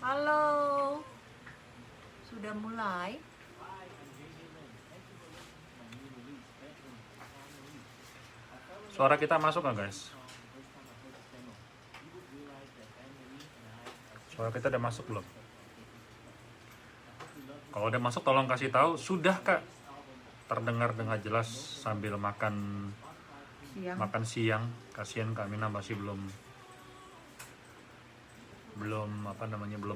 Halo, sudah mulai? Suara kita masuk nggak guys? Suara kita udah masuk belum? Kalau udah masuk tolong kasih tahu. Sudah kak? Terdengar dengan jelas sambil makan siang. Kasihan Kak Mina masih belum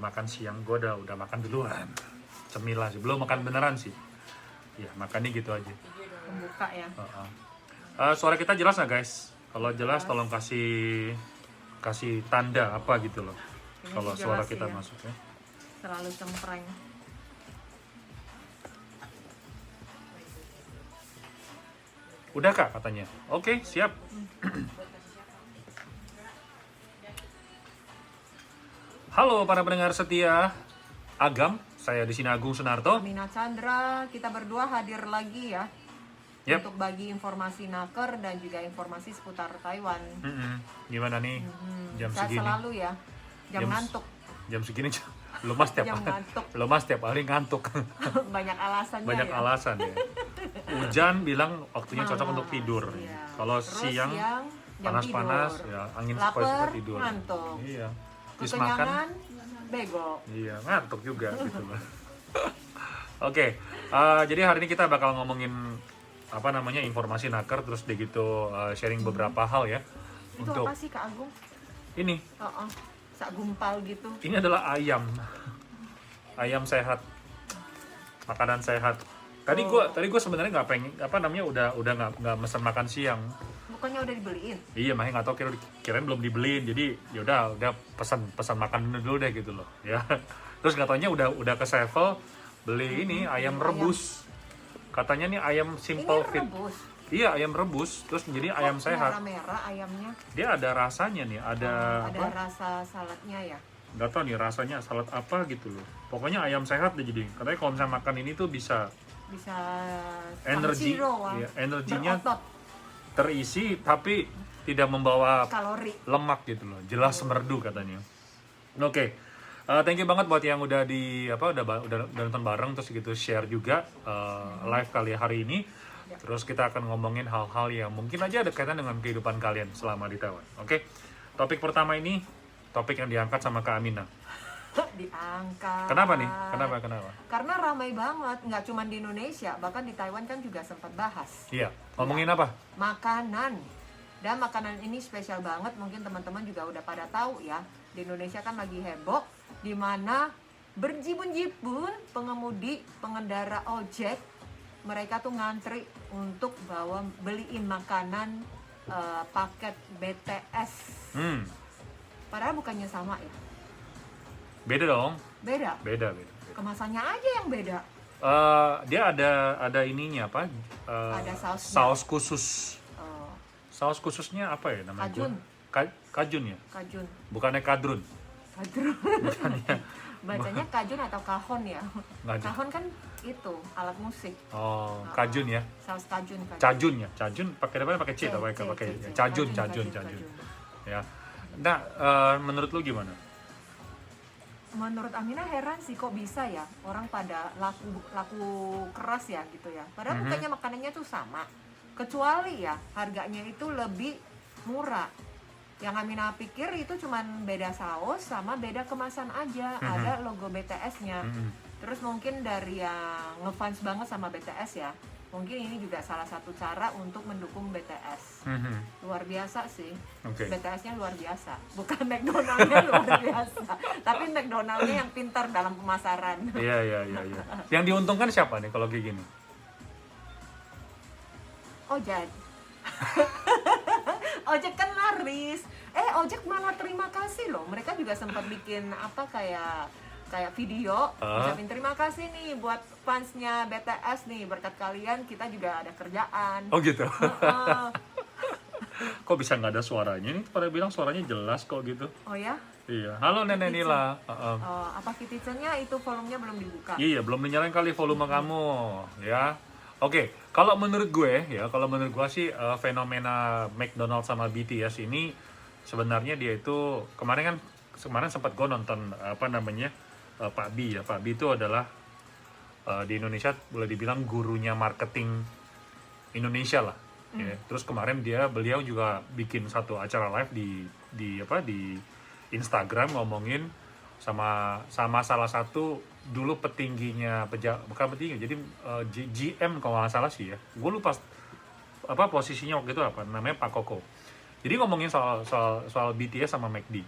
makan siang. Gue udah makan duluan. Cemilan sih, belum makan beneran sih. Ya makannya gitu aja. Pembuka ya. Suara kita jelas nggak guys? Kalau jelas tolong kasih tanda apa gitu loh. Ini Kalau sih suara jelas kita ya. masuk ya. Selalu cempreng. Udah kak katanya. Oke, siap. Halo para pendengar setia Agam, saya di sini Agung Sunarto. Amina Chandra, kita berdua hadir lagi ya. Yep. Untuk bagi informasi naker dan juga informasi seputar Taiwan. Gimana nih jam Sehat segini? selalu ya. Jam ngantuk. Jam segini belum mas tiap Jam hari. ngantuk. Belum mas tiap hari ngantuk. Banyak alasannya Banyak ya. alasan ya. Hujan bilang waktunya cocok untuk tidur. Iya. Kalau Terus siang jam panas-panas tidur. ya angin Lapar, sepoi-sepoi tidur. ngantuk. Iya. Terus Kekenyangan, bego. Iya, ngantuk juga gitu loh. Oke, jadi hari ini kita bakal ngomongin informasi naker terus deh gitu sharing beberapa hal ya. Itu Untuk apa sih Kak Agung? ini Sak gumpal gitu. ini adalah ayam sehat, makanan sehat. Tadi gua sebenarnya nggak pengen udah nggak mesen makan siang. Bukannya udah dibeliin? Iya, makanya nggak tahu kirain belum dibeliin. Jadi udah pesan makan dulu deh gitu loh ya. Terus nggak taunya udah ke Sevel beli ini ayam rebus. Katanya nih ayam simple Ini fit. rebus. Iya, ayam rebus. Terus jadi ayam sehat. Merah-merah ayamnya. Dia ada rasanya nih, ada Ada rasa saladnya ya. nggak tahu nih rasanya salad apa gitu loh. Pokoknya ayam sehat deh jadi. Katanya kalau misalnya makan ini tuh bisa energi, ya, energinya berotot, terisi tapi tidak membawa kalori. lemak gitu loh. Jelas merdu katanya. Oke. Thank you banget buat yang udah udah nonton bareng terus gitu share juga live kali hari ini. Terus kita akan ngomongin hal-hal yang mungkin aja ada kaitan dengan kehidupan kalian selama di Taiwan. Oke. Topik pertama ini topik yang diangkat sama Kak Amina. Diangkat. Kenapa nih? Kenapa? Karena ramai banget, nggak cuma di Indonesia, bahkan di Taiwan kan juga sempat bahas. Iya. Ngomongin apa? Makanan. Dan makanan ini spesial banget, mungkin teman-teman juga udah pada tahu ya. Di Indonesia kan lagi heboh, di mana berjibun-jibun pengendara ojek, mereka tuh ngantri untuk beliin makanan paket BTS. Padahal bukannya sama ya. Beda dong. Beda. Kemasannya aja yang beda. Dia ada ininya apa? Ada sausnya. Saus khusus. Oh, Saus khususnya apa ya namanya? Kajun. Kajun ya? Kajun. Bukannya kadrun? Kadrun. Bacanya kajun atau kahon ya? Kahon kan itu alat musik. Oh, kajun ya? Saus kajun. Cajun ya? Cajun pakai depannya pakai C atau pakai cajun. Ya. Nah, menurut lu gimana? Menurut Amina heran sih kok bisa ya orang pada laku keras ya gitu ya. Padahal bukannya makanannya tuh sama. Kecuali ya harganya itu lebih murah. Yang Amina pikir itu cuman beda saus sama beda kemasan aja. Ada logo BTS-nya. Terus mungkin dari yang ngefans banget sama BTS ya. Mungkin ini juga salah satu cara untuk mendukung BTS. Luar biasa sih. Okay. BTS-nya luar biasa. Bukan McDonald-nya luar biasa. Tapi McDonald-nya yang pintar dalam pemasaran. Iya. Yang diuntungkan siapa nih kalau kayak gini? Ojek. Ojek kan laris. Ojek malah terima kasih loh. Mereka juga sempat bikin kayak video ucapin terima kasih nih buat fansnya BTS nih, berkat kalian kita juga ada kerjaan. Oh gitu. Kok bisa nggak ada suaranya nih? Pada bilang suaranya jelas kok gitu. Oh ya? Iya. Halo Nenek Nila. Apa kitchen-nya itu volumenya belum dibuka? Iya, belum dinyalain kali volume kamu, ya. Oke, kalau menurut gue sih fenomena McDonald's sama BTS ini sebenarnya dia itu kemarin kan kemarin sempat gue nonton apa namanya Pak Bi ya. Pak Bi itu adalah di Indonesia boleh dibilang gurunya marketing Indonesia lah. Ya. Terus kemarin beliau juga bikin satu acara live di Instagram ngomongin sama salah satu dulu petingginya bukan petinggi, jadi GM kalau nggak salah sih ya. Gue lupa apa posisinya waktu itu apa namanya, Pak Koko. Jadi ngomongin soal BTS sama McD.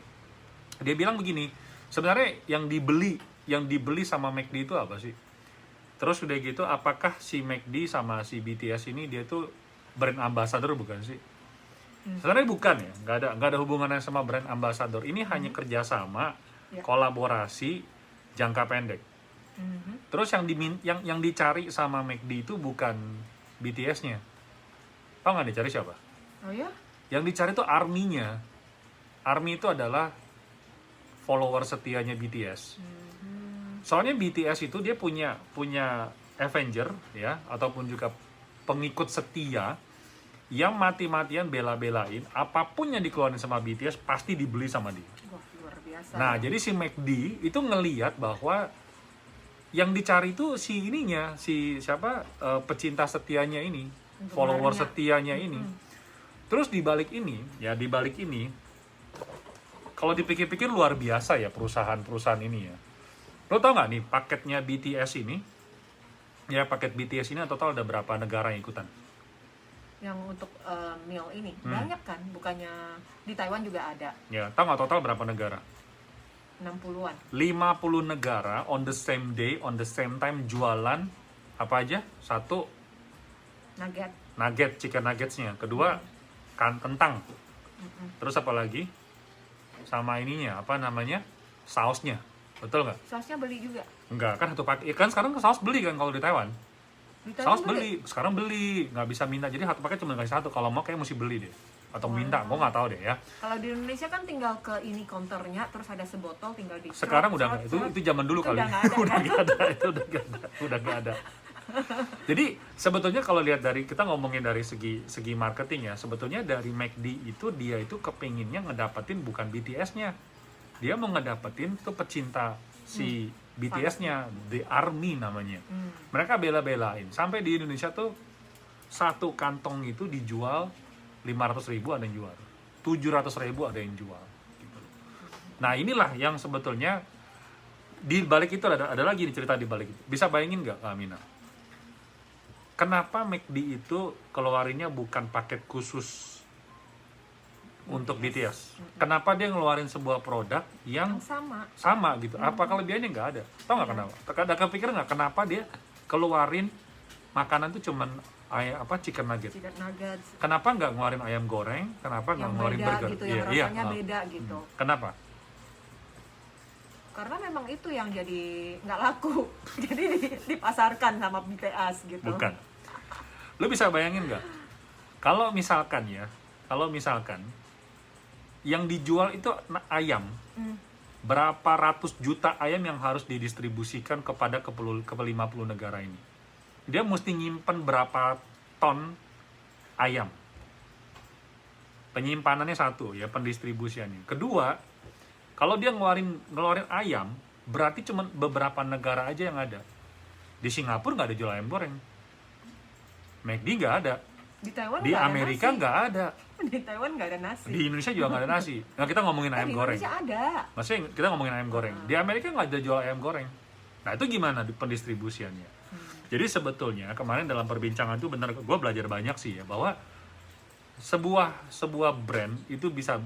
Dia bilang begini, sebenarnya yang dibeli sama McD itu apa sih? Terus udah gitu, apakah si McD sama si BTS ini dia tuh brand ambassador bukan sih? Sebenarnya bukan ya, nggak ada hubungannya sama brand ambassador. Ini hanya kerjasama, kolaborasi jangka pendek. Terus yang dicari sama McD itu bukan BTS-nya. Tahu nggak dicari siapa? Oh ya? Yang dicari itu ARMY-nya. ARMY itu adalah follower setianya BTS. Soalnya BTS itu dia punya Avenger ya, ataupun juga pengikut setia yang mati-matian bela-belain apapun yang dikeluarin sama BTS pasti dibeli sama dia. Wah, luar biasa. Nah, jadi si McD itu ngelihat bahwa yang dicari itu si ininya, si siapa pecinta setianya ini, follower setianya ini. Terus di balik ini kalau dipikir-pikir luar biasa ya perusahaan ini ya. Lo tau nggak nih paketnya BTS ini? Ya, paket BTS ini total ada berapa negara yang ikutan? Yang untuk meal ini banyak kan? Bukannya di Taiwan juga ada? Ya, tau nggak total berapa negara? 60-an. 50 negara on the same day, on the same time jualan apa aja? Satu, nugget, chicken nuggetsnya. Kedua, kentang. Terus apa lagi? Sama ininya, apa namanya? Sausnya. Betul nggak? Sausnya beli juga? Enggak, kan satu paket. Ya kan sekarang saus beli kan kalau di Taiwan. Saus beli, sekarang beli. Nggak bisa minta. Jadi satu paket cuma dikasih satu. Kalau mau kayak mesti beli deh. Atau minta, gue nggak tahu deh ya. Kalau di Indonesia kan tinggal ke ini counternya, terus ada sebotol tinggal di. Sekarang udah nggak, itu zaman dulu kali. Udah nggak ada, itu udah nggak ada. Jadi sebetulnya kalau lihat dari, kita ngomongin dari segi marketing ya, sebetulnya dari McD itu dia itu kepinginnya ngedapetin bukan BTS-nya, dia mau ngedapetin tuh pecinta si BTS-nya, The ARMY namanya. Mereka bela-belain sampai di Indonesia tuh satu kantong itu dijual 500.000 ada yang jual, 700.000 ada yang jual. Gitu. Nah inilah yang sebetulnya di balik itu ada lagi nih cerita di balik itu. Bisa bayangin nggak, Kak Amina? Kenapa McD itu keluarinnya bukan paket khusus untuk BTS? Kenapa dia ngeluarin sebuah produk yang sama gitu? Apa kelebihannya nggak ada? Tahu nggak kenapa? Ada kepikir nggak kenapa dia keluarin makanan tuh cuman chicken nuggets? Kenapa nggak ngeluarin ayam goreng? Kenapa nggak ngeluarin burger? Gitu, yang rasanya beda gitu. Kenapa? Karena memang itu yang jadi nggak laku, jadi dipasarkan sama BTS gitu. Bukan. Lu bisa bayangin nggak? Kalau misalkan yang dijual itu ayam, berapa ratus juta ayam yang harus didistribusikan kepada ke 50 negara ini? Dia mesti nyimpen berapa ton ayam? Penyimpanannya satu ya, pendistribusiannya. Kedua, kalau dia ngeluarin ayam, berarti cuma beberapa negara aja yang ada. Di Singapura nggak ada jual ayam goreng. McD nggak ada. Di Taiwan di Amerika nggak ada. Di Taiwan nggak ada nasi. Di Indonesia juga nggak ada nasi. Nah kita ngomongin ayam goreng. Di Indonesia ada. Maksudnya kita ngomongin ayam goreng. Di Amerika nggak ada jual ayam goreng. Nah itu gimana di pendistribusiannya? Jadi sebetulnya kemarin dalam perbincangan itu benar, gue belajar banyak sih ya, bahwa sebuah brand itu bisa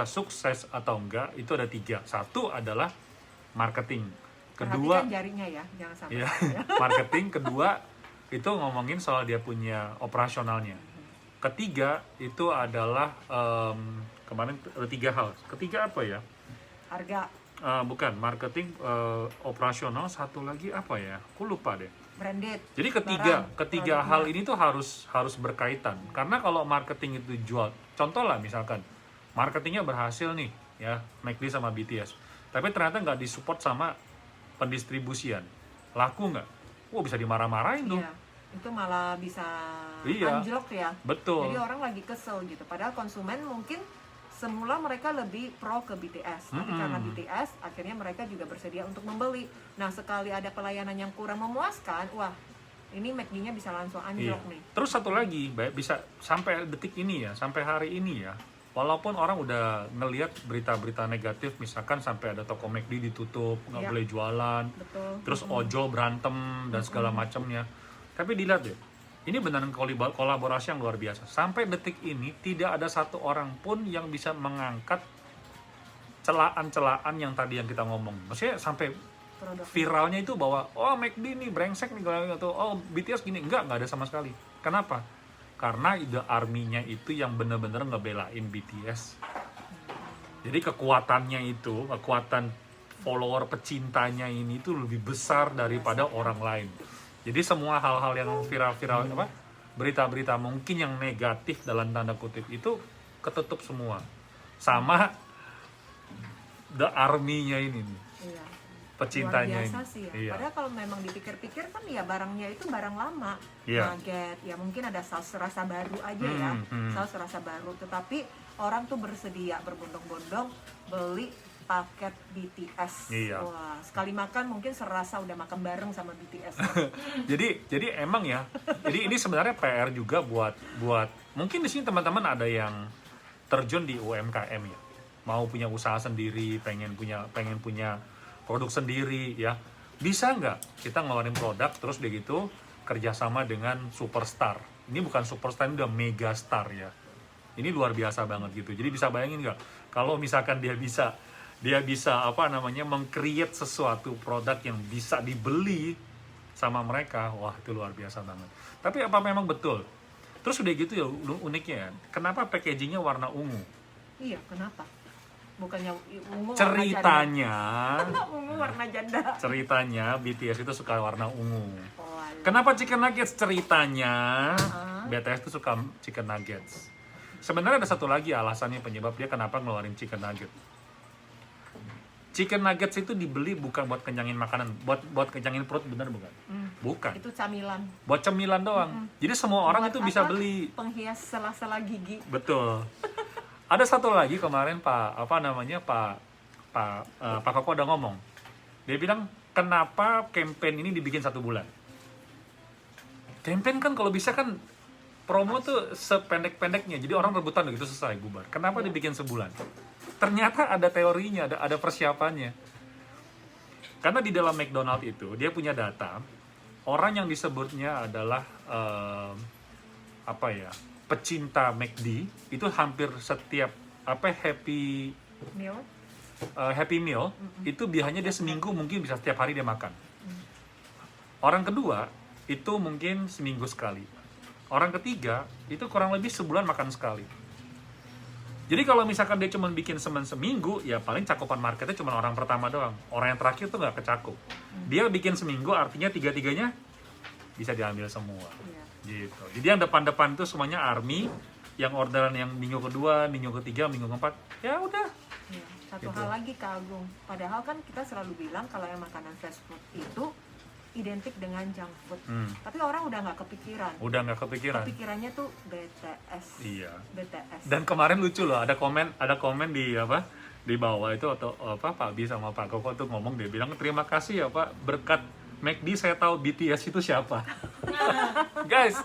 sukses atau enggak itu ada 3. Satu adalah marketing. Kedua, perhatikan jarinya ya, jangan sampai. Ya, marketing. Kedua itu ngomongin soal dia punya operasionalnya. Ketiga itu adalah kemarin ada 3 hal. Ketiga apa ya? Harga. Bukan marketing, operasional. Satu lagi apa ya? Aku lupa deh. Branded. Jadi ketiga hal ini tuh harus berkaitan. Karena kalau marketing itu jual, contoh lah misalkan marketingnya berhasil nih ya, McD sama BTS, tapi ternyata nggak disupport sama pendistribusian, laku nggak? Wah bisa dimarah-marahin tuh. Iya, itu malah bisa anjlok ya. Betul. Jadi orang lagi kesel gitu. Padahal konsumen mungkin semula mereka lebih pro ke BTS, tapi karena BTS akhirnya mereka juga bersedia untuk membeli. Nah, sekali ada pelayanan yang kurang memuaskan, wah, ini McD-nya bisa langsung anjlok nih. Terus satu lagi, bisa sampai detik ini ya, sampai hari ini ya, walaupun orang udah ngelihat berita-berita negatif, misalkan sampai ada toko McD ditutup, nggak boleh jualan, Betul. terus ojol berantem dan segala macamnya, tapi dilihat deh, ini beneran kolaborasi yang luar biasa. Sampai detik ini tidak ada satu orang pun yang bisa mengangkat celaan-celaan yang tadi yang kita ngomong. Maksudnya sampai Produk. viralnya itu bahwa oh McD nih brengsek nih atau oh BTS gini, enggak ada sama sekali. Kenapa? Karena The Army-nya itu yang bener-bener ngebelain BTS. Jadi kekuatan follower pecintanya ini itu lebih besar daripada orang lain. Jadi semua hal-hal yang viral-viral berita-berita mungkin yang negatif dalam tanda kutip itu ketutup semua. Sama The Army-nya ini nih. Iya. Pecintanya Luar biasa ini. sih ya. Iya. Padahal kalau memang dipikir-pikir kan ya barangnya itu barang lama. Iya. Nugget, ya mungkin ada saus rasa baru aja ya. Saus rasa baru, tetapi orang tuh bersedia berbondong-bondong beli paket BTS. Iya. Wah, sekali makan mungkin serasa udah makan bareng sama BTS. jadi emang ya. Jadi ini sebenarnya PR juga buat mungkin di sini teman-teman ada yang terjun di UMKM ya. Mau punya usaha sendiri, pengen punya produk sendiri ya. Bisa nggak kita ngeluarin produk terus dia gitu kerjasama dengan superstar. Ini bukan superstar, ini udah mega star ya. Ini luar biasa banget gitu. Jadi bisa bayangin nggak kalau misalkan dia bisa meng-create sesuatu produk yang bisa dibeli sama mereka, wah itu luar biasa banget. Tapi apa memang betul? Terus udah gitu ya uniknya ya, kenapa packagingnya warna ungu? Iya, kenapa? Bukannya ungu Ceritanya, warna janda. Ungu warna janda. ceritanya BTS itu suka warna ungu. Oh, alah. Kenapa chicken nuggets? Ceritanya BTS itu suka chicken nuggets. Sebenarnya ada satu lagi alasannya penyebab dia kenapa ngeluarin chicken nugget. Chicken nuggets itu dibeli bukan buat kenyangin makanan, buat kenyangin perut, bener bukan? Bukan. Itu camilan. Buat cemilan doang. Jadi semua orang Buat itu bisa apa? beli. Penghias sela-sela gigi. Betul. Ada satu lagi kemarin Pak Koko udah ngomong. Dia bilang kenapa campaign ini dibikin 1 bulan? Campaign kan kalau bisa kan promo tuh sependek-pendeknya. Jadi orang rebutan gitu selesai bubar. Kenapa dibikin sebulan? Ternyata ada teorinya, ada persiapannya. Karena di dalam McDonald itu dia punya data orang yang disebutnya adalah pecinta McD itu hampir setiap happy meal itu biasanya dia seminggu mungkin bisa setiap hari dia makan. Orang kedua itu mungkin seminggu sekali. Orang ketiga itu kurang lebih sebulan makan sekali. Jadi kalau misalkan dia cuma bikin seminggu, ya paling cakupan marketnya cuma orang pertama doang. Orang yang terakhir tuh nggak kecakup. Dia bikin seminggu, artinya tiga-tiganya bisa diambil semua. Gitu. Jadi yang depan-depan itu semuanya ARMY, yang orderan yang minggu kedua, minggu ketiga, minggu keempat, ya udah. Ya, satu Gitu. hal lagi Kak Agung. Padahal kan kita selalu bilang kalau yang makanan fast food itu identik dengan junk food. Tapi orang udah nggak kepikiran. Udah nggak kepikiran. Kepikirannya tuh BTS. Iya. BTS. Dan kemarin lucu loh, ada komen di di bawah itu atau Pak Bi sama Pak Koko tuh ngomong, dia bilang terima kasih ya Pak, berkat McD saya tahu BTS itu siapa. Guys,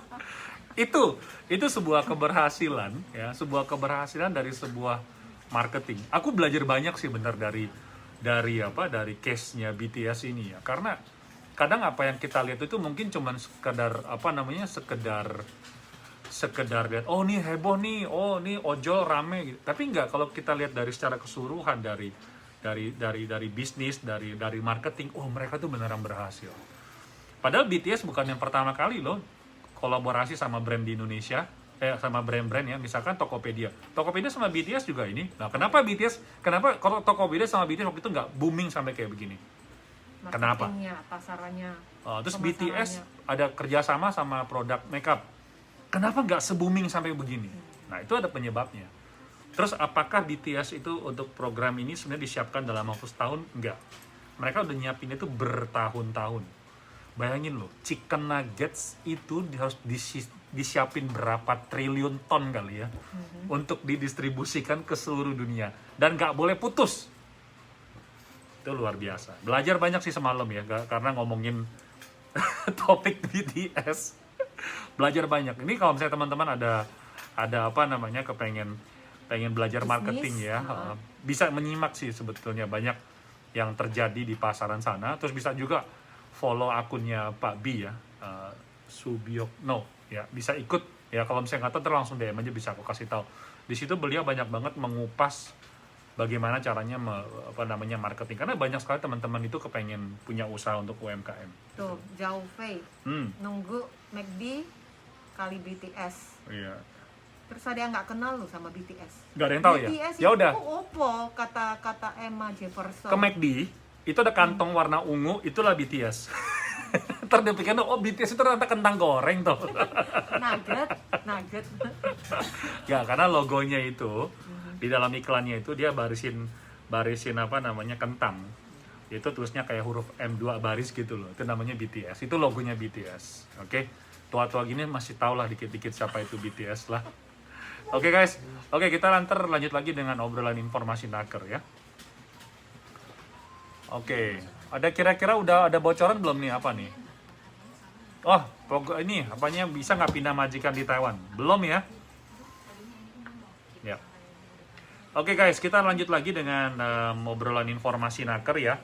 itu sebuah keberhasilan ya, sebuah keberhasilan dari sebuah marketing. Aku belajar banyak sih benar dari case-nya BTS ini ya. Karena kadang apa yang kita lihat itu mungkin cuman sekedar lihat oh nih heboh nih, oh nih ojol rame gitu. Tapi enggak, kalau kita lihat dari secara keseluruhan dari bisnis, dari marketing, oh mereka tuh beneran berhasil. Padahal BTS bukan yang pertama kali loh kolaborasi sama brand di Indonesia, sama brand-brand ya, misalkan Tokopedia sama BTS juga ini. Nah, kenapa kalau Tokopedia sama BTS waktu itu nggak booming sampai kayak begini? Kenapa? Pasarannya, terus BTS ada kerjasama sama produk makeup. Kenapa nggak se-booming sampai begini? Nah, itu ada penyebabnya. Terus apakah BTS itu untuk program ini sebenarnya disiapkan dalam waktu setahun? Enggak. Mereka udah nyiapin itu bertahun-tahun. Bayangin loh, chicken nuggets itu harus disiapin berapa triliun ton kali ya untuk didistribusikan ke seluruh dunia dan nggak boleh putus. Itu luar biasa. Belajar banyak sih semalam ya, karena ngomongin topik BTS. Belajar banyak. Ini kalau misalnya teman-teman ada apa namanya pengen belajar marketing ya, bisa menyimak sih sebetulnya banyak yang terjadi di pasaran sana. Terus bisa juga follow akunnya Pak B ya, Subiokno ya, bisa ikut ya. Kalau misalnya nggak tahu langsung DM aja, bisa aku kasih tahu. Di situ beliau banyak banget mengupas bagaimana caranya marketing, karena banyak sekali teman-teman itu kepengen punya usaha untuk UMKM. Tuh, Zhao Fei nunggu McD kali BTS. Iya. Terus ada yang nggak kenal loh sama BTS. Nggak ada yang tahu ya? BTS Ya udah. Itu opo kata Emma Jefferson. Ke McD itu ada kantong warna ungu, itulah BTS. Ntar dia pikir, oh BTS itu ternyata kentang goreng tuh. Nugget. Ya, karena logonya itu di dalam iklannya itu dia barisin apa namanya kentang. Itu tulisnya kayak huruf M2 baris gitu loh. Itu namanya BTS. Itu logonya BTS. Oke. Tua-tua gini masih tau lah dikit-dikit siapa itu BTS lah. Oke guys. Oke, kita lanjut lagi dengan obrolan informasi naker ya. Oke, ada kira-kira udah ada bocoran belum nih apa nih? Oh, ini apanya bisa nggak pindah majikan di Taiwan? Belum ya? Ya. Oke guys, kita lanjut lagi dengan obrolan informasi naker ya.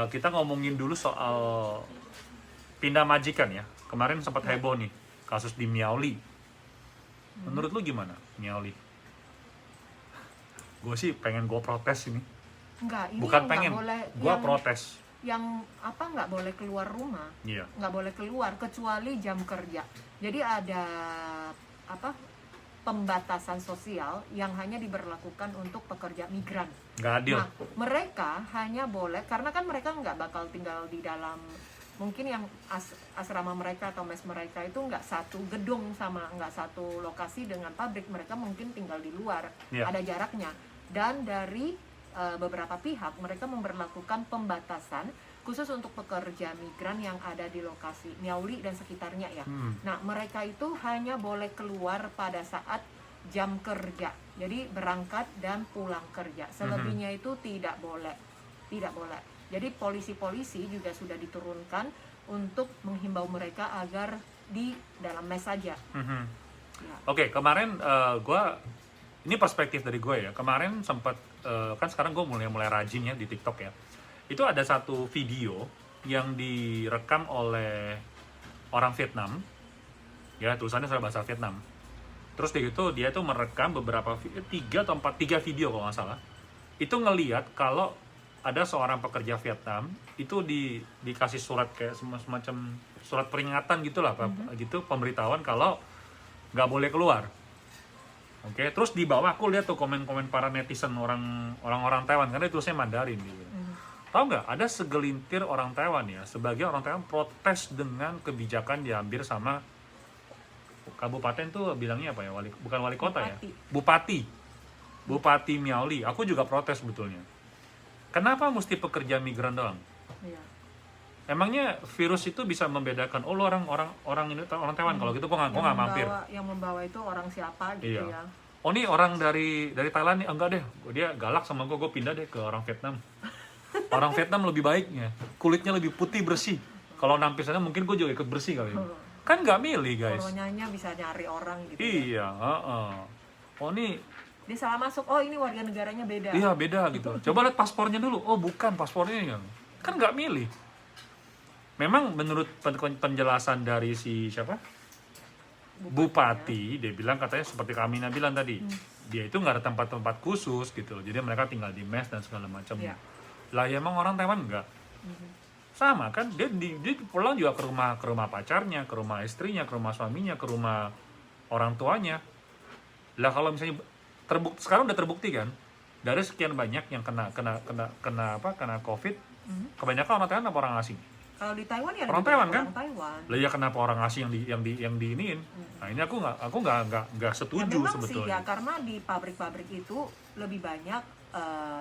Kita ngomongin dulu soal pindah majikan ya. Kemarin sempat heboh nih kasus di Miaoli. Menurut lu gimana Miaoli? Gue sih pengen gue protes ini. Enggak, ini bukan yang pengen, gue protes. Yang apa nggak boleh keluar rumah, Iya. Nggak boleh keluar kecuali jam kerja. Jadi ada apa pembatasan sosial yang hanya diberlakukan untuk pekerja migran. Nggak adil. Nah, mereka hanya boleh, karena kan mereka nggak bakal tinggal di dalam, mungkin yang asrama mereka atau mes mereka itu nggak satu gedung sama nggak satu lokasi dengan pabrik, mereka mungkin tinggal di luar, ada jaraknya. Dan dari beberapa pihak mereka memberlakukan pembatasan khusus untuk pekerja migran yang ada di lokasi Miaoli dan sekitarnya ya. Nah, mereka itu hanya boleh keluar pada saat jam kerja. Jadi berangkat dan pulang kerja. Selebihnya itu tidak boleh. Jadi polisi-polisi juga sudah diturunkan untuk menghimbau mereka agar di dalam mes saja. Ya. Oke, kemarin ini perspektif dari gue ya. Kemarin sempat kan sekarang gue mulai rajin ya di TikTok ya. Itu ada satu video yang direkam oleh orang Vietnam. Ya, tulisannya sudah bahasa Vietnam. Terus dia tuh merekam beberapa 3 video kalau nggak salah. Itu ngelihat kalau ada seorang pekerja Vietnam itu dikasih surat kayak semacam surat peringatan gitulah, gitu, pemberitahuan kalau nggak boleh keluar. Oke, terus di bawah aku lihat tuh komen-komen para netizen orang-orang Taiwan, karena tulisnya Mandarin gitu. Tahu nggak, ada segelintir orang Taiwan ya, sebagai orang Taiwan protes dengan kebijakan diambil sama kabupaten tuh bilangnya apa ya, bukan wali kota ya, Bupati Miaoli. Aku juga protes sebetulnya. Kenapa mesti pekerja migran doang? Iya. Emangnya virus itu bisa membedakan, oh lo orang ini orang Taiwan, kalau gitu gue nggak mampir. Yang membawa itu orang siapa gitu ya. Oh nih orang dari Thailand nih, enggak deh, dia galak sama gue pindah deh ke orang Vietnam. Orang Vietnam lebih baiknya, kulitnya lebih putih bersih. Kalau nampil sana mungkin gue juga ikut bersih kali. Kan nggak milih guys. Kolonialnya bisa nyari orang gitu. Iya, Oh nih dia salah masuk, oh ini warga negaranya beda. Iya beda gitu. Coba lihat paspornya dulu, oh bukan paspornya yang kan nggak milih. Memang menurut penjelasan dari si siapa? Bupati, dia bilang katanya seperti Kamina bilang tadi, dia itu nggak ada tempat-tempat khusus gitu, jadi mereka tinggal di mes dan segala macamnya. Lah ya emang orang Taiwan nggak, sama kan? Dia pulang juga ke rumah pacarnya, ke rumah istrinya, ke rumah suaminya, ke rumah orang tuanya. Lah kalau misalnya sekarang udah terbukti kan, dari sekian banyak yang kena COVID, kebanyakan orang Taiwan apa orang asing? Kalau di Taiwan ya orang Taiwan kan? Taiwan. Lah ya kenapa orang asing yang diiniin? Nah ini aku nggak setuju ya, memang sebetulnya. sih ya, karena di pabrik-pabrik itu lebih banyak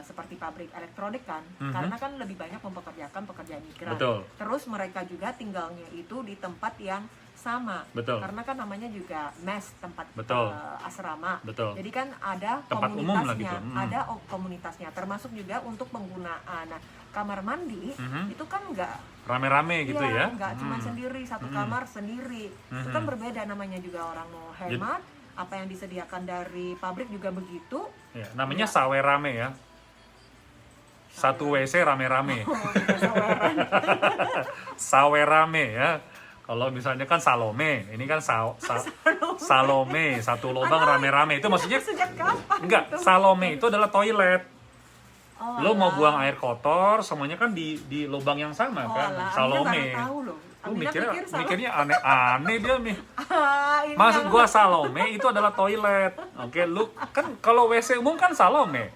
seperti pabrik elektronik kan, karena kan lebih banyak mempekerjakan pekerja migran. Betul. Terus mereka juga tinggalnya itu di tempat yang sama. Betul. Karena kan namanya juga mes, tempat Betul. asrama. Betul. Jadi kan ada Tempat umum lah komunitasnya, gitu. ada komunitasnya, termasuk juga untuk penggunaan. Nah, kamar mandi itu kan nggak Rame-rame gitu ya? nggak cuma sendiri, satu kamar sendiri. Itu kan berbeda, namanya juga orang mau hemat. Apa yang disediakan dari pabrik juga begitu. Ya, namanya sawerame ya. Satu WC rame-rame. Sawerame ya. Kalau misalnya kan Salome, ini kan Salome, satu lubang rame-rame. Itu maksudnya Sejak kapan? enggak, itu? Salome itu adalah toilet. Oh, Lo mau alah. buang air kotor, semuanya kan di lubang yang sama Oh, kan. alah. Salome. Amina baru tahu loh. Lu Amina pikir mikirnya aneh-aneh dia nih. Ini Maksud yang- gua Salome itu adalah toilet. Oke, lu kan kalau WC umum kan Salome.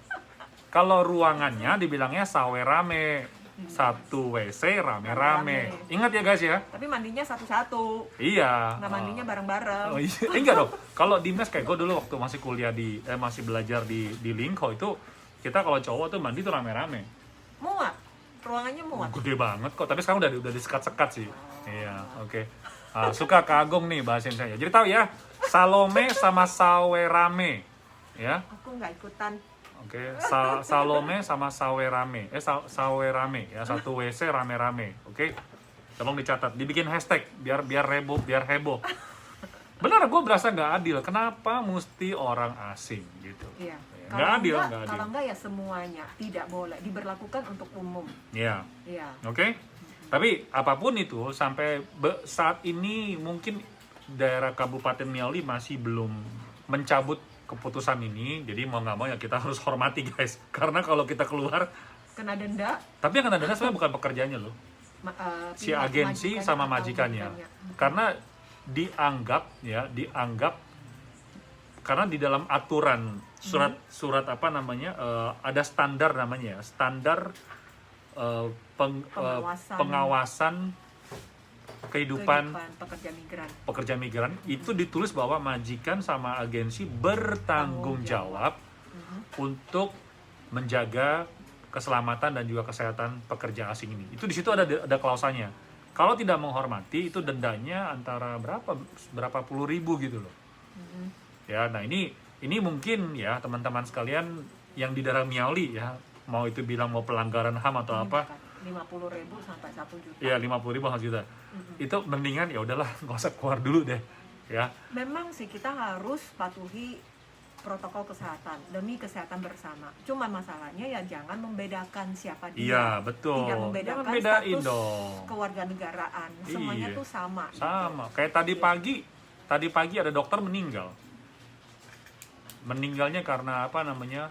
Kalau ruangannya dibilangnya sawerame. Satu WC rame-rame. Ingat ya guys ya. Tapi mandinya satu-satu. Iya. Nah, mandinya bareng-bareng. Oh iya, enggak dong. Kalau di mes kayak gue dulu waktu masih kuliah masih belajar di Lingko itu kita kalau cowok tuh mandi tuh rame-rame. Muat. Ruangannya muat. Gede banget kok, tapi sekarang udah disekat-sekat sih. Iya, oke. Suka kagum nih bahasin saya. Jadi tahu ya, Salome sama sawerame. Ya. Aku nggak ikutan. Oke, Salome sama sawerame. Sawerame ya, satu WC rame-rame. Oke. Tolong dicatat, dibikin hashtag biar heboh. Benar, gue berasa nggak adil. Kenapa mesti orang asing gitu? Iya. Nggak adil, nggak adil. Kalau nggak ya semuanya tidak boleh diberlakukan untuk umum. Iya. Iya. Oke. Tapi apapun itu sampai saat ini mungkin daerah Kabupaten Miauli masih belum mencabut keputusan ini. Jadi mau nggak mau ya kita harus hormati guys. Karena kalau kita keluar, Kena denda. tapi yang kena denda sebenarnya bukan pekerjaannya loh. Si pihak agensi majikan sama atau majikannya. majikannya. Karena dianggap karena di dalam aturan surat apa namanya ada standar namanya ya, standar pengawasan kehidupan pekerja migran. itu ditulis bahwa majikan sama agensi bertanggung jawab untuk menjaga keselamatan dan juga kesehatan pekerja asing ini. Itu di situ ada klausanya. Kalau tidak menghormati itu dendanya antara berapa puluh ribu gitu loh. Ya, nah ini mungkin ya teman-teman sekalian yang di daerah Miauli ya, mau itu bilang mau pelanggaran HAM atau apa, 50.000 sampai 1 juta. Iya, 50.000 1 juta. Itu mendingan ya udahlah, nggak usah keluar dulu deh, ya. Memang sih kita harus patuhi protokol kesehatan demi kesehatan bersama. Cuma masalahnya ya jangan membedakan siapa dia. Iya, betul. Tidak membedakan Jangan bedain status dong. kewarganegaraan. Semuanya Iya. tuh sama. Sama. Kayak tadi pagi ada dokter meninggal. Meninggalnya karena apa namanya?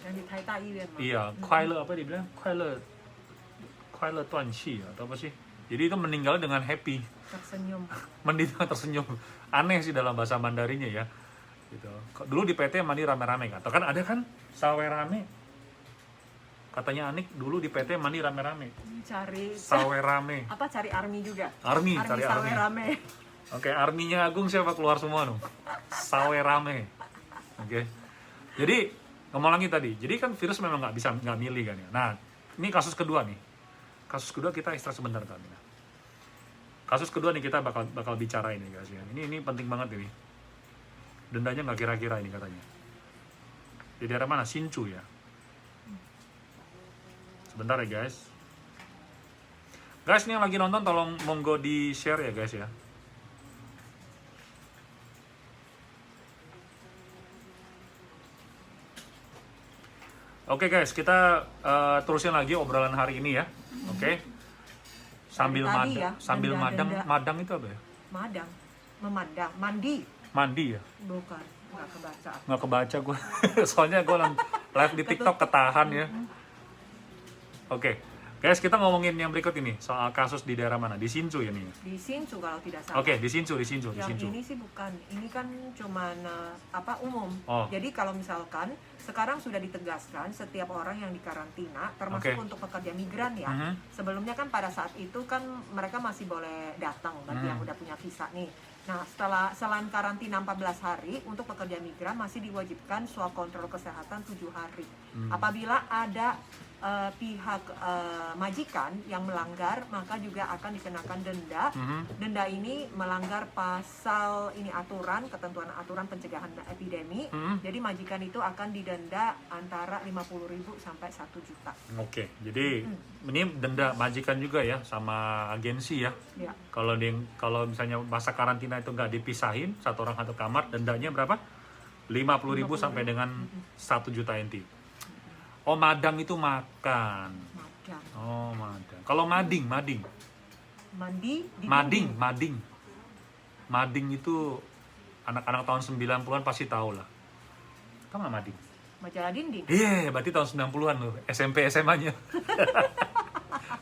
Yang di Tai Yuan. Iya, kuai apa dia bilang? Kuai le tuan qi atau apa sih? Jadi itu meninggal dengan happy. Tersenyum. Meninggal tersenyum. Aneh sih dalam bahasa Mandarinnya ya. Gitu. Dulu di PT mandi rame-rame kan? Atau kan ada kan sawerame. Katanya Anik dulu di PT mandi rame-rame. Cari Sawerame. apa cari army juga. Army, cari army. rame. Oke, arminya Agung siapa keluar semua dong? Sawerame. Oke. Jadi ngomong lagi tadi. Jadi kan virus memang nggak milih kan ya. Nah, ini kasus kedua nih. Kasus kedua kita istirahat sebentar kan. Kasus kedua nih kita bakal bicara ini guys ya. Ini penting banget ini. Dendanya nggak kira-kira ini katanya. Di daerah mana? Sinchu ya. Sebentar ya guys. Guys, ini yang lagi nonton tolong monggo di share ya guys ya. Oke guys, kita terusin lagi obrolan hari ini ya. Oke. Sambil Tadi madang, ya, sambil denda. madang itu apa ya? Madang, memandang, mandi. Mandi ya? Bukan, nggak kebaca. Nggak kebaca gue. Soalnya gue live di TikTok ketahan ya. Oke. Guys, kita ngomongin yang berikut ini soal kasus di daerah mana? Di Sinchu ya nih. Di Sinchu kalau tidak salah. Oke, di Sinchu. Yang ini sih bukan, ini kan cuman umum. Oh. Jadi kalau misalkan sekarang sudah ditegaskan setiap orang yang dikarantina, termasuk Oke. untuk pekerja migran ya. Sebelumnya kan pada saat itu kan mereka masih boleh datang bagi yang udah punya visa nih. Nah, selain karantina 14 hari, untuk pekerja migran masih diwajibkan swab kontrol kesehatan 7 hari. Apabila ada pihak majikan yang melanggar, maka juga akan dikenakan denda. Denda ini melanggar pasal ini ketentuan aturan pencegahan epidemi. Jadi majikan itu akan didenda antara 50.000 sampai 1 juta. Oke, jadi ini denda majikan juga ya sama agensi ya. Ya. Kalau misalnya masa karantina itu nggak dipisahin, satu orang satu kamar, dendanya berapa? 50.000 sampai dengan 1 juta NT. Oh, madang itu makan. Madang. Oh, madang. Kalau mading. Mandi di Mading. Mading itu anak-anak tahun 90-an pasti tahu lah. Tahu nggak mading? majalah dinding. Iya, berarti tahun 90-an loh, SMP SMA-nya.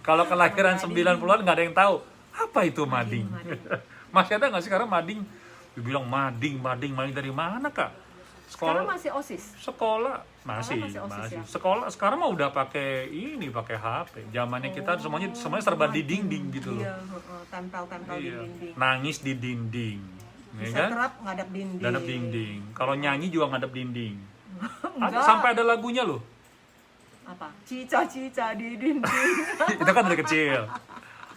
Kalau kelahiran 90-an nggak ada yang tahu. Apa itu mading? Masih ada nggak sih sekarang mading? Dibilang mading dari mana, Kak? Sekarang masih OSIS. Sekolah masih. OSIS, ya? Sekolah sekarang mah udah pakai HP. Zamannya kita semuanya serba di dinding gitu loh. Iya, tempel-tempel di dinding. Nangis di dinding. Bisa kan? terap ngadap dinding. Ngadap dinding. Kalau nyanyi juga ngadap dinding. Enggak. Sampai ada lagunya loh. Apa? Cica-cica di dinding. Itu kan dari kecil.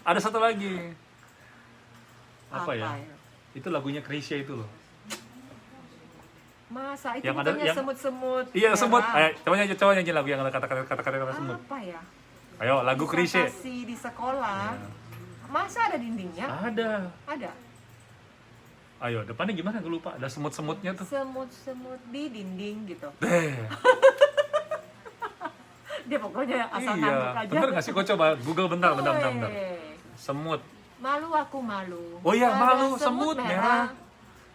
Ada satu lagi. Apa ya? Itu lagunya Krisya itu loh. Masa itu Yang ada- bukannya yang- semut-semut? Iya, semut. merah? Coba nyanyi lagu yang ada kata-kata semut. Apa ya? Ayo, lagu Krisya. Presentasi di sekolah. Iya. Masa ada dindingnya? Ada. Ada. Ayo, depannya gimana? Gue lupa. Ada semut-semutnya tuh. Semut-semut di dinding gitu. Deh. Dia pokoknya asal Iya. ngantuk aja. Bener nggak sih? Kok coba Google bentar. Weh. Semut. Malu aku malu. Oh iya, Ada malu, semut merah.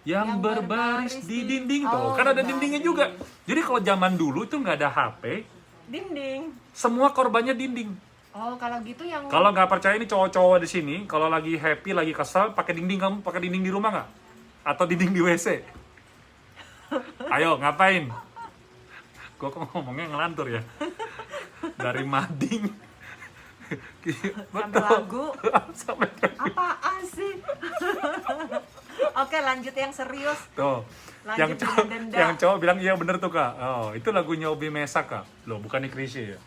Yang berbaris di dinding tuh. Oh, Kan ada dindingnya baris. juga. Jadi kalau zaman dulu itu nggak ada HP, Dinding. semua korbannya dinding. Oh, kalau gitu yang Kalau nggak percaya ini cowok-cowok di sini, kalau lagi happy, lagi kesal, pakai dinding. Kamu pakai dinding di rumah nggak? Atau dinding di WC? Ayo, ngapain? Gue kok ngomongnya ngelantur ya. Dari mading. sampai lagu. Sampai Apaan sih? Oke, lanjut yang serius. tuh. Lanjut dengan denda. Yang cowok bilang iya bener tuh, Kak. Oh, itu lagunya Obi Mesak, Kak. Loh, bukan di Krisya ya.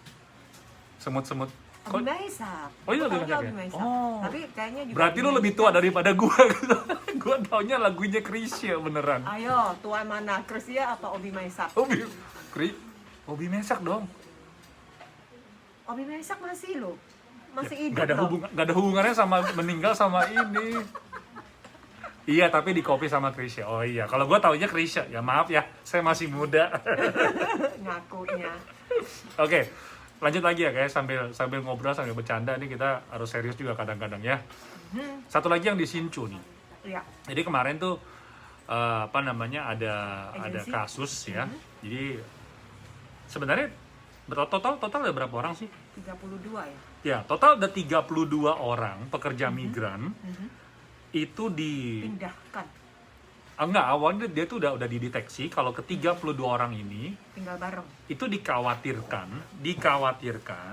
Semut-semut. Obi Maisak. Oh iya, Aku Obi taunya Maisak ya? Obi Maisak. Oh. Tapi kayaknya juga Berarti Obi lu lebih Maisak. tua daripada gua gitu. Gua taunya lagunya Krisya beneran. Ayo, tua mana? Krisya atau Obi Maisak? Obi Mesak dong. Obi Maisak masih lo. Masih hidup Gak ada loh. gak ada hubungannya sama meninggal sama ini. Iya, tapi di copy sama Krisya. Oh iya, kalau gua taunya Krisya. Ya maaf ya, saya masih muda. Ngakunya. Oke, lanjut lagi ya guys, sambil ngobrol sambil bercanda nih, kita harus serius juga kadang-kadang ya. Satu lagi yang di Sincu nih. Iya. Jadi kemarin tuh apa namanya ada Agensi. kasus ya. Jadi sebenarnya total ada berapa orang sih? 32 ya. Ya, total ada 32 orang pekerja migran itu Pindahkan. enggak, awalnya dia tuh udah dideteksi kalau ke 32 orang ini Tinggal bareng. itu dikhawatirkan,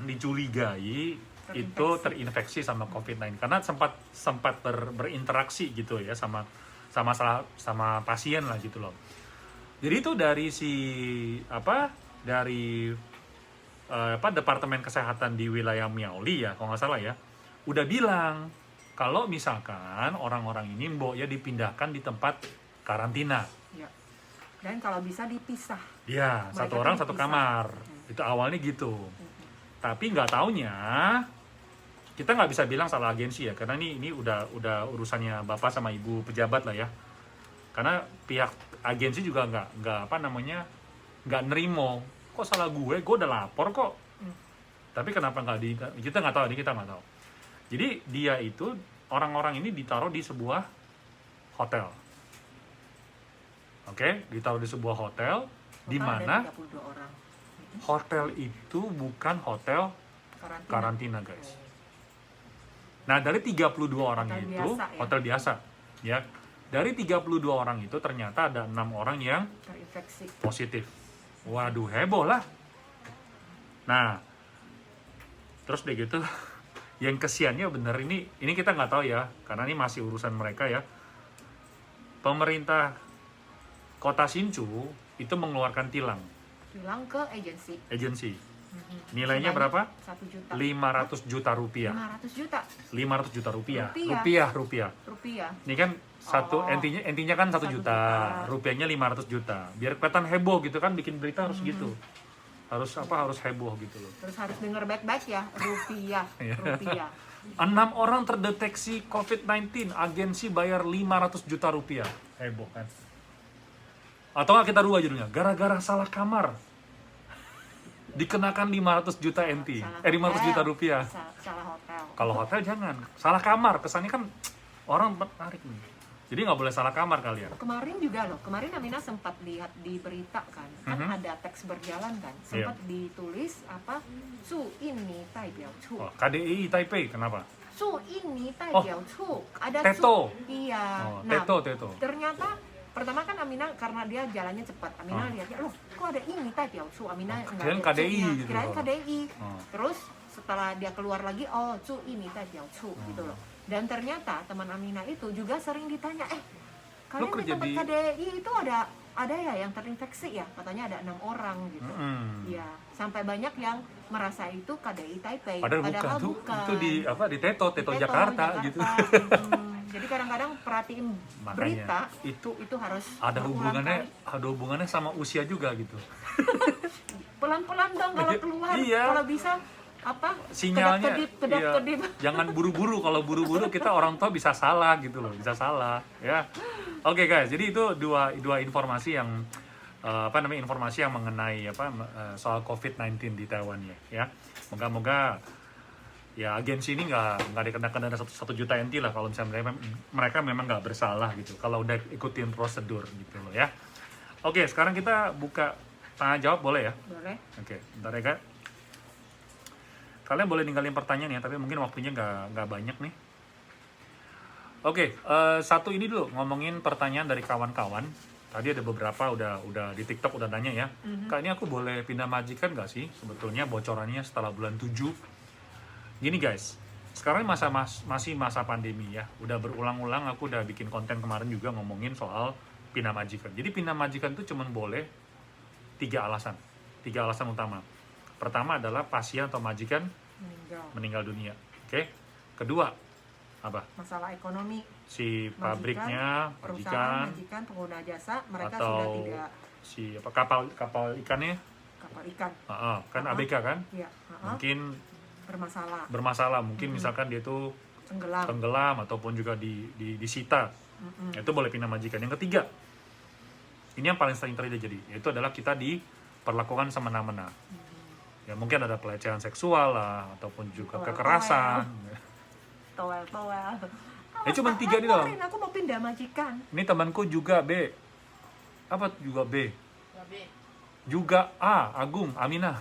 dicurigai itu terinfeksi sama COVID-19 karena sempat berinteraksi gitu ya sama pasien lah gitu loh. Jadi itu dari Departemen Kesehatan di wilayah Miaoli ya, kalau nggak salah ya, udah bilang kalau misalkan orang-orang ini mbok ya dipindahkan di tempat karantina. Ya. Dan kalau bisa dipisah. Ya, Mereka satu orang kan satu dipisah. kamar. Itu awalnya gitu. Tapi nggak taunya kita nggak bisa bilang salah agensi ya, karena ini udah urusannya bapak sama ibu pejabat lah ya. Karena pihak agensi juga nggak nerimo. Kok salah gue udah lapor kok. Tapi kenapa kita nggak tahu, kita nggak tahu. Jadi dia itu orang-orang ini ditaruh di sebuah hotel. Oke, ditaruh di sebuah hotel di Total mana ada 32 orang. hotel itu bukan hotel karantina guys. Nah, dari 32 orang Hotel itu biasa, ya? hotel biasa ya. Dari 32 orang itu ternyata ada 6 orang yang Terinfeksi. positif. Waduh, heboh lah. Nah, terus deh gitu, yang kesiannya bener ini kita nggak tahu ya, karena ini masih urusan mereka ya. pemerintah Kota Hsinchu itu mengeluarkan tilang Bilang ke agensi. agensi. Nilainya berapa? 1 juta. 500 juta rupiah. 500 juta 500 juta rupiah. Rupiah. Rupiah. Ini kan satu entinya kan 1 1 juta, juta. rupiahnya 500 juta. Biar kelihatan heboh gitu kan, bikin berita harus gitu. Harus heboh gitu loh. Terus harus denger baik-baik ya, rupiah. Iya. Rupiah. 6 orang terdeteksi COVID-19, agensi bayar 500 juta rupiah. Heboh kan? Atau nggak kita rubah judulnya, gara-gara salah kamar dikenakan 500 juta NT, Salah 500 hotel. juta rupiah. Salah hotel. Kalau hotel jangan, salah kamar, kesannya kan orang menarik nih. Jadi nggak boleh salah kamar kalian. Kemarin juga loh, kemarin Amina sempat lihat di berita kan ada teks berjalan kan, sempat ditulis apa, Su ini Taibiao Chu. Oh, KDI Taipei, kenapa? Su ini Taibiao Chu. Ada Teto. Su. Iya. Oh, Nah, Teto. ternyata pertama kan Amina karena dia jalannya cepat, Amina lihatnya, loh kok ada ini Taibiao Chu. Amina nggak kirain lihat KDI Chu-nya. gitu. Kirain KDI. Oh. Terus setelah dia keluar lagi, oh Chu ini Taibiao Chu gitu loh. Dan ternyata teman Amina itu juga sering ditanya, Lu kalian di kerja tempat di- KDI itu ada ya yang terinfeksi ya? Katanya ada 6 orang gitu. Iya, sampai banyak yang merasa itu KDI Taipei. Padahal bukan. Itu di Teto Di Teto, Jakarta gitu. Jadi kadang-kadang perhatiin Makanya, berita itu harus ada berulang hubungannya sama usia juga gitu. kali. Pelan-pelan dong kalau keluar. Iya. Kalau bisa apa? Sinyalnya kedap-kedip. jangan buru-buru. Kalau buru-buru kita orang tua bisa salah gitu loh, bisa salah ya. Oke guys, jadi itu dua informasi yang informasi yang mengenai soal COVID-19 di Taiwan ya. Moga-moga ya agensi ini nggak dikenakan dana 1 juta NT lah kalau misalnya mereka memang nggak bersalah gitu kalau udah ikutin prosedur gitu loh ya. Oke, sekarang kita buka tanya jawab boleh ya? Boleh. Oke, bentar ya kak. Kalian boleh ninggalin pertanyaan ya, tapi mungkin waktunya nggak banyak nih. Oke, satu ini dulu ngomongin pertanyaan dari kawan-kawan. Tadi ada beberapa udah di TikTok udah nanya ya. Kak, ini aku boleh pindah majikan nggak sih? Sebetulnya bocorannya setelah bulan 7. Gini guys, sekarang masih masa pandemi ya. Udah berulang-ulang aku udah bikin konten kemarin juga ngomongin soal pindah majikan. Jadi pindah majikan itu cuma boleh 3 alasan. 3 alasan utama. Pertama adalah pasien atau majikan meninggal dunia. Oke. Kedua, apa? Masalah ekonomi. Si Majikan, pabriknya, perusahaan majikan pengguna jasa mereka atau sudah tidak si kapal ikannya, kapal ikan. kan ABK kan? Iya. Mungkin Bermasalah. mungkin misalkan dia tuh Tenggelam. tenggelam ataupun juga disita. Itu boleh pindah majikan. Yang ketiga, ini yang paling sering terjadi, yaitu adalah kita diperlakukan semena-mena. Ya mungkin ada pelecehan seksual lah ataupun juga kekerasan. Towel. Ya cuma 3 nih dong. Aku mau pindah majikan. Ini temanku juga B. Apa juga B? Juga A, Agung, Aminah.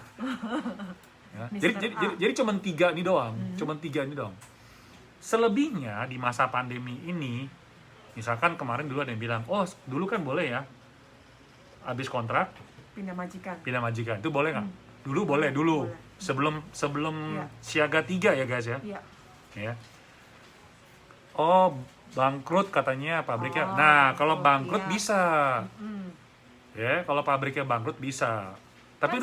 Ya. Jadi cuma 3 nih doang, Selebihnya di masa pandemi ini, misalkan kemarin dulu ada yang bilang, oh dulu kan boleh ya, habis kontrak Pindah majikan, itu boleh nggak? Dulu boleh. Sebelum Iya. siaga 3 ya guys ya. Iya. Ya. Oh bangkrut katanya pabriknya. Oh, Nah kalau bangkrut iya. bisa, ya kalau pabriknya bangkrut bisa. Tapi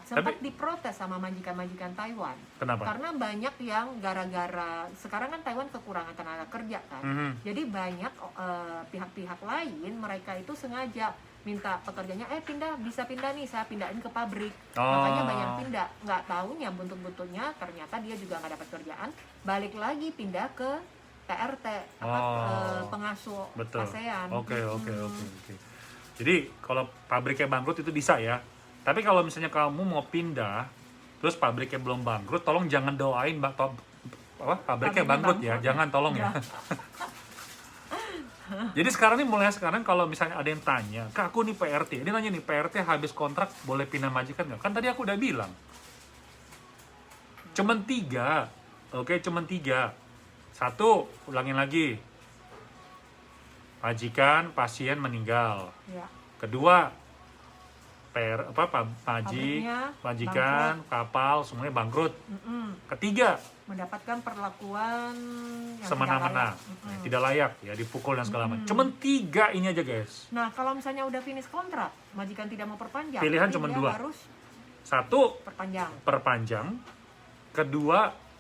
sempat diprotes sama majikan-majikan Taiwan. Kenapa? Karena banyak yang gara-gara sekarang kan Taiwan kekurangan tenaga kerja kan. Jadi banyak pihak-pihak lain mereka itu sengaja minta pekerjanya bisa pindah nih, saya pindahin ke pabrik. Makanya banyak pindah. Nggak taunya buntut-buntutnya ternyata dia juga nggak dapat kerjaan, balik lagi pindah ke TRT pengasuh ASEAN. Oke. Jadi kalau pabriknya bangkrut itu bisa ya. Tapi kalau misalnya kamu mau pindah, terus pabriknya belum bangkrut, tolong jangan doain pabriknya bangkrut ya, jangan tolong ya. Jadi mulai sekarang kalau misalnya ada yang tanya, Kak aku nih PRT, dia nanya nih PRT habis kontrak boleh pindah majikan nggak? Kan tadi aku udah bilang, cuman 3, cuman 3. 1, ulangin lagi, majikan pasien meninggal. Ya. Kedua, Majik, Pabriknya majikan, kapal, semuanya bangkrut. Mm-mm. Ketiga, Mendapatkan perlakuan yang semena-mena, tidak layak. tidak layak, ya dipukul dan segala macam. Cuman 3 ini aja guys. Nah, kalau misalnya udah finish kontrak, majikan tidak mau perpanjang, Pilihan berarti cuma dia 2. harus 1, perpanjang, perpanjang. 2,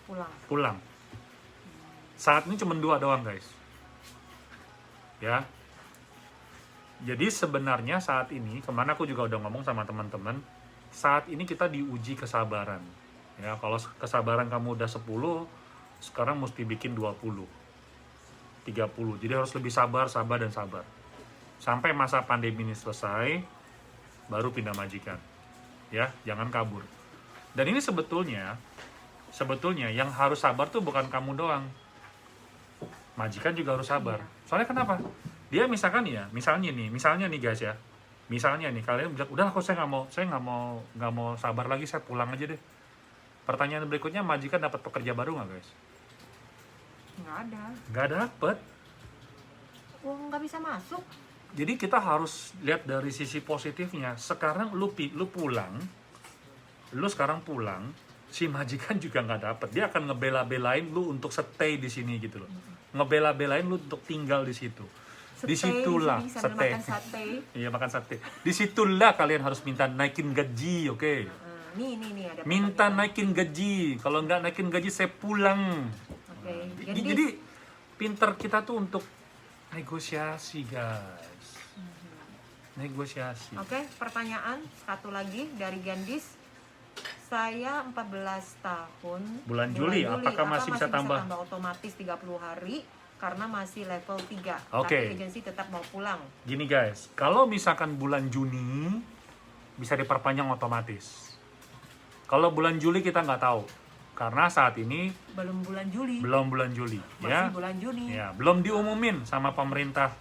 pulang. pulang. Saat ini cuma 2 doang guys. Ya. Jadi sebenarnya saat ini, kemana aku juga udah ngomong sama teman-teman, saat ini kita diuji kesabaran. Ya, kalau kesabaran kamu udah 10, sekarang mesti bikin 20, 30. Jadi harus lebih sabar, dan sabar. Sampai masa pandemi ini selesai, baru pindah majikan. Ya, jangan kabur. Dan ini sebetulnya yang harus sabar tuh bukan kamu doang. Majikan juga harus sabar. Soalnya kenapa? Dia misalnya nih guys ya. Misalnya nih kalian bilang, udah aku saya nggak mau sabar lagi, saya pulang aja deh. Pertanyaan berikutnya, majikan dapat pekerja baru nggak guys? Nggak ada. Nggak dapet. Nggak bisa masuk. Jadi kita harus lihat dari sisi positifnya. Sekarang lu pulang, si majikan juga nggak dapet. Dia akan ngebela-belain lu untuk stay di sini gitu loh. Ngebela-belain lu untuk tinggal di situ. Disitulah makan sate. Iya, makan sate. Disitulah kalian harus minta naikin gaji, oke? Nih ada Minta pertanyaan. naikin gaji. Kalau nggak naikin gaji, saya pulang. Oke. Jadi pinter kita tuh untuk negosiasi, guys. Negosiasi. Oke, pertanyaan satu lagi dari Gandis. Saya 14 tahun. Bulan Juli, apakah masih bisa tambah otomatis 30 hari karena masih level 3. Oke. Tapi agensi tetap mau pulang. Gini guys, kalau misalkan bulan Juni bisa diperpanjang otomatis. Kalau bulan Juli kita nggak tahu, karena saat ini Belum bulan Juli. ya. Masih bulan Juni. Ya, belum diumumin sama pemerintah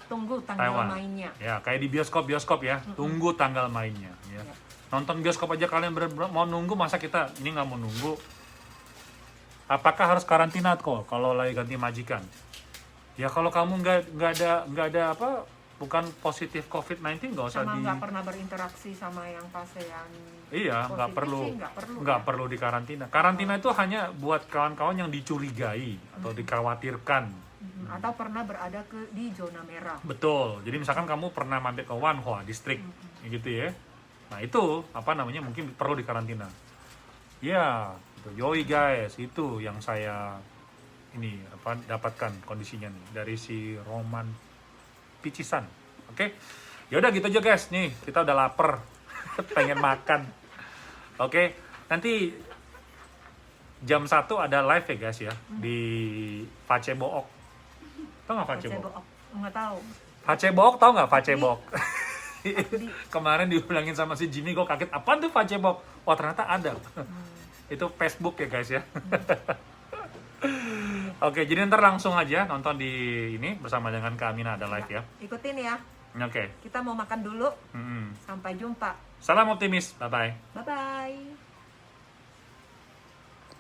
Tunggu tanggal Taiwan. mainnya. Ya, kayak di bioskop ya. Tunggu tanggal mainnya. Ya. Nonton bioskop aja kalian mau nunggu, masa kita ini nggak mau nunggu? Apakah harus karantina kok kalau lagi ganti majikan? Ya kalau kamu nggak ada apa, bukan positif COVID-19, nggak usah Sama nggak pernah berinteraksi sama yang pasien. Iya, nggak positif sih nggak perlu ya. di karantina. Karantina itu hanya buat kawan-kawan yang dicurigai atau dikhawatirkan. Atau pernah berada di zona merah. Betul. Jadi misalkan kamu pernah mampir ke Wanhua District, gitu ya. Nah itu mungkin perlu dikarantina. Ya, yoi guys, itu yang saya dapatkan kondisinya nih dari si Roman Picisan. Oke. Ya udah gitu aja guys. Nih, kita udah lapar. Pengen makan. Oke. Nanti jam 1 ada live ya guys ya di Facebook. Tahu nggak Facebook? Nggak tahu. Facebook tahu nggak Facebook? Kemarin dibilangin sama si Jimmy, gue kaget. Apaan tuh Facebook? Oh ternyata ada. Itu Facebook ya guys ya. Oke, jadi ntar langsung aja nonton di ini bersama dengan Kak Amina ada live ya. Ikutin ya. Oke. Kita mau makan dulu. Sampai jumpa. Salam optimis. Bye bye. Bye bye.